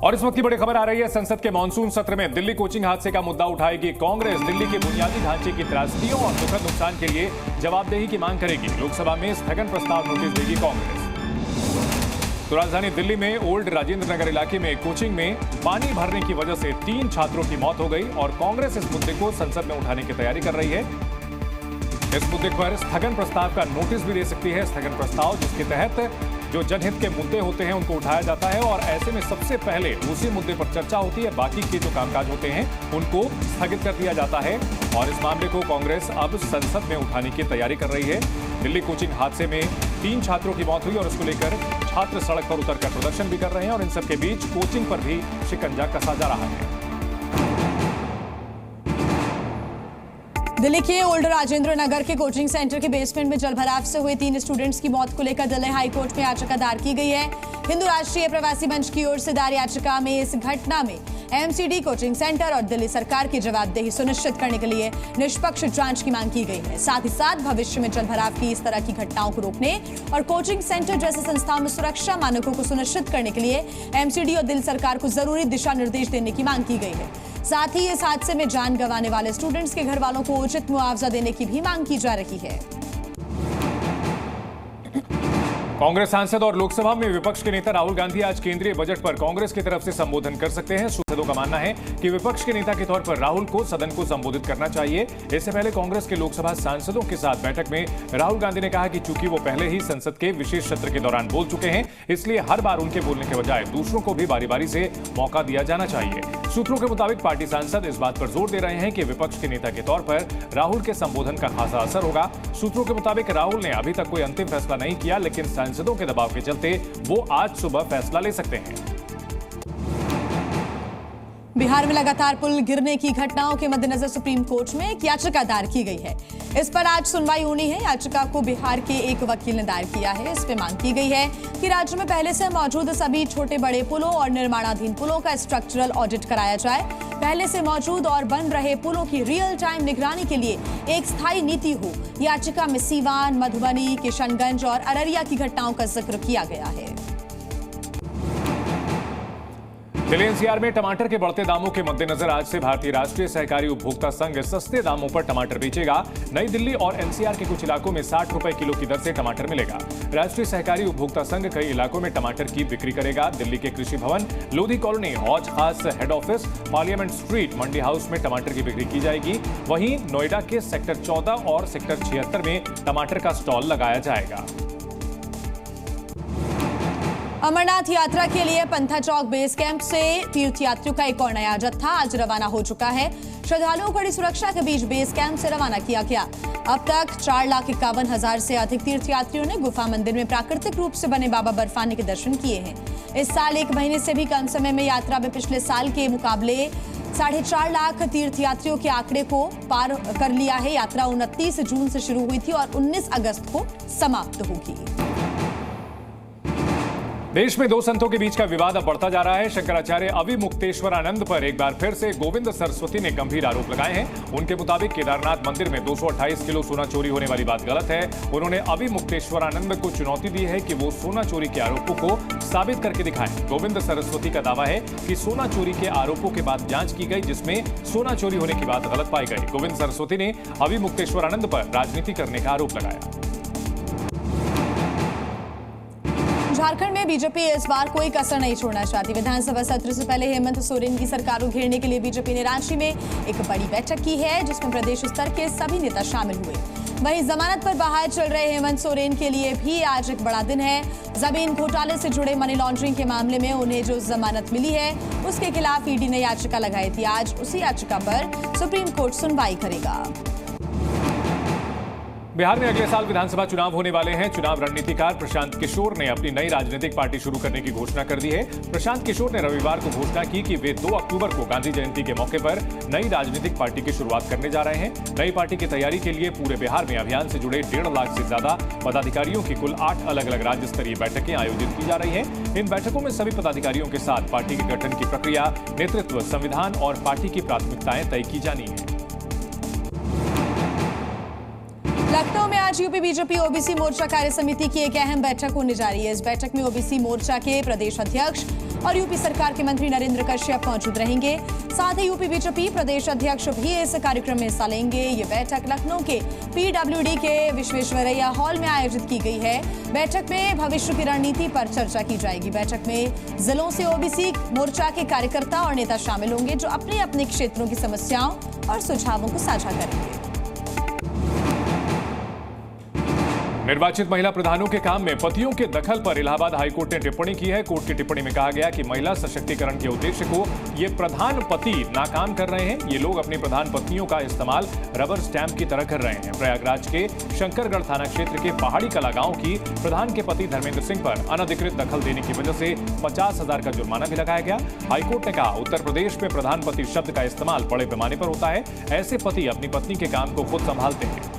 और इस वक्त की बड़ी खबर आ रही है। संसद के मानसून सत्र में दिल्ली कोचिंग हादसे का मुद्दा उठाएगी कांग्रेस। दिल्ली के बुनियादी ढांचे की त्रासदियों और दुखद नुकसान के लिए जवाबदेही की मांग करेगी। लोकसभा में स्थगन प्रस्ताव नोटिस देगी कांग्रेस। तो राजधानी दिल्ली में ओल्ड राजेंद्र नगर इलाके में कोचिंग में पानी भरने की वजह से 3 छात्रों की मौत हो गई और कांग्रेस इस मुद्दे को संसद में उठाने की तैयारी कर रही है। इस मुद्दे पर स्थगन प्रस्ताव का नोटिस भी दे सकती है। स्थगन प्रस्ताव जिसके तहत जो जनहित के मुद्दे होते हैं उनको उठाया जाता है और ऐसे में सबसे पहले उसी मुद्दे पर चर्चा होती है। बाकी के जो कामकाज होते हैं उनको स्थगित कर दिया जाता है और इस मामले को कांग्रेस अब संसद में उठाने की तैयारी कर रही है। दिल्ली कोचिंग हादसे में 3 छात्रों की मौत हुई और उसको लेकर छात्र सड़क पर उतरकर प्रदर्शन भी कर रहे हैं और इन सबके बीच कोचिंग पर भी शिकंजा कसा जा रहा है। दिल्ली के ओल्ड राजेंद्र नगर के कोचिंग सेंटर के बेसमेंट में जलभराव से हुए 3 स्टूडेंट्स की मौत को लेकर दिल्ली हाई कोर्ट में याचिका दायर की गई है। हिंदू राष्ट्रीय प्रवासी मंच की ओर से दायर याचिका में इस घटना में एमसीडी कोचिंग सेंटर और दिल्ली सरकार की जवाबदेही सुनिश्चित करने के लिए निष्पक्ष जांच की मांग की गई है। साथ ही साथ भविष्य में जलभराव की इस तरह की घटनाओं को रोकने और कोचिंग सेंटर जैसे संस्थाओं में सुरक्षा मानकों को सुनिश्चित करने के लिए एमसीडी और दिल्ली सरकार को जरूरी दिशा निर्देश देने की मांग की गई है। साथ ही इस हादसे में जान गंवाने वाले स्टूडेंट्स के घर वालों को उचित मुआवजा देने की भी मांग की जा रही है। कांग्रेस सांसद और लोकसभा में विपक्ष के नेता राहुल गांधी आज केंद्रीय बजट पर कांग्रेस की तरफ से संबोधन कर सकते हैं। सांसदों का मानना है कि विपक्ष के नेता के तौर पर राहुल को सदन को संबोधित करना चाहिए। इससे पहले कांग्रेस के लोकसभा सांसदों के साथ बैठक में राहुल गांधी ने कहा कि चूंकि वो पहले ही संसद के विशेष सत्र के दौरान बोल चुके हैं, इसलिए हर बार उनके बोलने के बजाय दूसरों को भी बारी बारी से मौका दिया जाना चाहिए। सूत्रों के मुताबिक पार्टी सांसद इस बात पर जोर दे रहे हैं कि विपक्ष के नेता के तौर पर राहुल के संबोधन का खासा असर होगा। सूत्रों के मुताबिक राहुल ने अभी तक कोई अंतिम फैसला नहीं किया, लेकिन सांसदों के दबाव के चलते वो आज सुबह फैसला ले सकते हैं। बिहार में लगातार पुल गिरने की घटनाओं के मद्देनजर सुप्रीम कोर्ट में एक याचिका दायर की गई है। इस पर आज सुनवाई होनी है। याचिका को बिहार के एक वकील ने दायर किया है। इस पे मांग की गई है कि राज्य में पहले से मौजूद सभी छोटे बड़े पुलों और निर्माणाधीन पुलों का स्ट्रक्चरल ऑडिट कराया जाए। पहले से मौजूद और बन रहे पुलों की रियल टाइम निगरानी के लिए एक स्थायी नीति हो। याचिका में सीवान, मधुबनी, किशनगंज और अररिया की घटनाओं का जिक्र किया गया है। दिल्ली एनसीआर में टमाटर के बढ़ते दामों के मद्देनजर आज से भारतीय राष्ट्रीय सहकारी उपभोक्ता संघ सस्ते दामों पर टमाटर बेचेगा। नई दिल्ली और एनसीआर के कुछ इलाकों में 60 रुपए किलो की दर से टमाटर मिलेगा। राष्ट्रीय सहकारी उपभोक्ता संघ कई इलाकों में टमाटर की बिक्री करेगा। दिल्ली के कृषि भवन, लोधी कॉलोनी, हौज खास हेड ऑफिस, पार्लियामेंट स्ट्रीट, मंडी हाउस में टमाटर की बिक्री की जाएगी। वहीं नोएडा के सेक्टर 14 और सेक्टर 76 में टमाटर का स्टॉल लगाया जाएगा। अमरनाथ यात्रा के लिए पंथा चौक बेस कैंप से तीर्थयात्रियों का एक और नया जत्था आज रवाना हो चुका है। श्रद्धालुओं को कड़ी सुरक्षा के बीच बेस कैंप से रवाना किया गया। अब तक 4,51,000 से अधिक तीर्थयात्रियों ने गुफा मंदिर में प्राकृतिक रूप से बने बाबा बर्फानी के दर्शन किए हैं। इस साल 1 महीने से भी कम समय में यात्रा में पिछले साल के मुकाबले 4.5 लाख तीर्थयात्रियों के आंकड़े को पार कर लिया है। यात्रा 29 जून से शुरू हुई थी और 19 अगस्त को समाप्त होगी। देश में 2 संतों के बीच का विवाद अब बढ़ता जा रहा है। शंकराचार्य अविमुक्तेश्वरानंद पर एक बार फिर से गोविंद सरस्वती ने गंभीर आरोप लगाए हैं। उनके मुताबिक केदारनाथ मंदिर में 228 किलो सोना चोरी होने वाली बात गलत है। उन्होंने अविमुक्तेश्वरानंद को चुनौती दी है कि वो सोना चोरी के आरोपों को साबित करके दिखाएं। गोविंद सरस्वती का दावा है कि सोना चोरी के आरोपों के बाद जांच की गई, जिसमें सोना चोरी होने की बात गलत पाई गई। गोविंद सरस्वती ने अविमुक्तेश्वरानंद पर राजनीति करने का आरोप लगाया। झारखंड में बीजेपी इस बार कोई कसर नहीं छोड़ना चाहती। विधानसभा सत्र से पहले हेमंत सोरेन की सरकार को घेरने के लिए बीजेपी ने रांची में एक बड़ी बैठक की है, जिसमें प्रदेश स्तर के सभी नेता शामिल हुए। वहीं जमानत पर बाहर चल रहे हेमंत सोरेन के लिए भी आज एक बड़ा दिन है। जमीन घोटाले से जुड़े मनी लॉन्ड्रिंग के मामले में उन्हें जो जमानत मिली है, उसके खिलाफ ईडी ने याचिका लगाई थी। आज उसी याचिका पर सुप्रीम कोर्ट सुनवाई करेगा। बिहार में अगले साल विधानसभा चुनाव होने वाले हैं। चुनाव रणनीतिकार प्रशांत किशोर ने अपनी नई राजनीतिक पार्टी शुरू करने की घोषणा कर दी है। प्रशांत किशोर ने रविवार को घोषणा की कि वे 2 अक्टूबर को गांधी जयंती के मौके पर नई राजनीतिक पार्टी की शुरुआत करने जा रहे हैं। नई पार्टी की तैयारी के लिए पूरे बिहार में अभियान से जुड़े 1.5 लाख से ज्यादा पदाधिकारियों की कुल 8 अलग अलग राज्य स्तरीय बैठकें आयोजित की जा रही हैं। इन बैठकों में सभी पदाधिकारियों के साथ पार्टी के गठन की प्रक्रिया, नेतृत्व, संविधान और पार्टी की प्राथमिकताएं तय की जानी है। लखनऊ में आज यूपी बीजेपी ओबीसी मोर्चा कार्य समिति की एक अहम बैठक होने जा रही है। इस बैठक में ओबीसी मोर्चा के प्रदेश अध्यक्ष और यूपी सरकार के मंत्री नरेंद्र कश्यप मौजूद रहेंगे। साथ ही यूपी बीजेपी प्रदेश अध्यक्ष भी इस कार्यक्रम में हिस्सा लेंगे। ये बैठक लखनऊ के PWD के विश्वेश्वरैया हॉल में आयोजित की गई है। बैठक में भविष्य की रणनीति पर चर्चा की जाएगी। बैठक में जिलों से ओबीसी मोर्चा के कार्यकर्ता और नेता शामिल होंगे, जो अपने अपने क्षेत्रों की समस्याओं और सुझावों को साझा करेंगे। निर्वाचित महिला प्रधानों के काम में पतियों के दखल पर इलाहाबाद हाईकोर्ट ने टिप्पणी की है। कोर्ट की टिप्पणी में कहा गया कि महिला सशक्तिकरण के उद्देश्य को ये प्रधान पति नाकाम कर रहे हैं। ये लोग अपनी प्रधान पत्नियों का इस्तेमाल रबर स्टैंप की तरह कर रहे हैं। प्रयागराज के शंकरगढ़ थाना क्षेत्र के पहाड़ी कला गांव की प्रधान के पति धर्मेंद्र सिंह पर अनधिकृत दखल देने की वजह से 50,000 का जुर्माना भी लगाया गया। हाईकोर्ट ने कहा, उत्तर प्रदेश में प्रधान पति शब्द का इस्तेमाल बड़े पैमाने पर होता है। ऐसे पति अपनी पत्नी के काम को खुद संभालते हैं।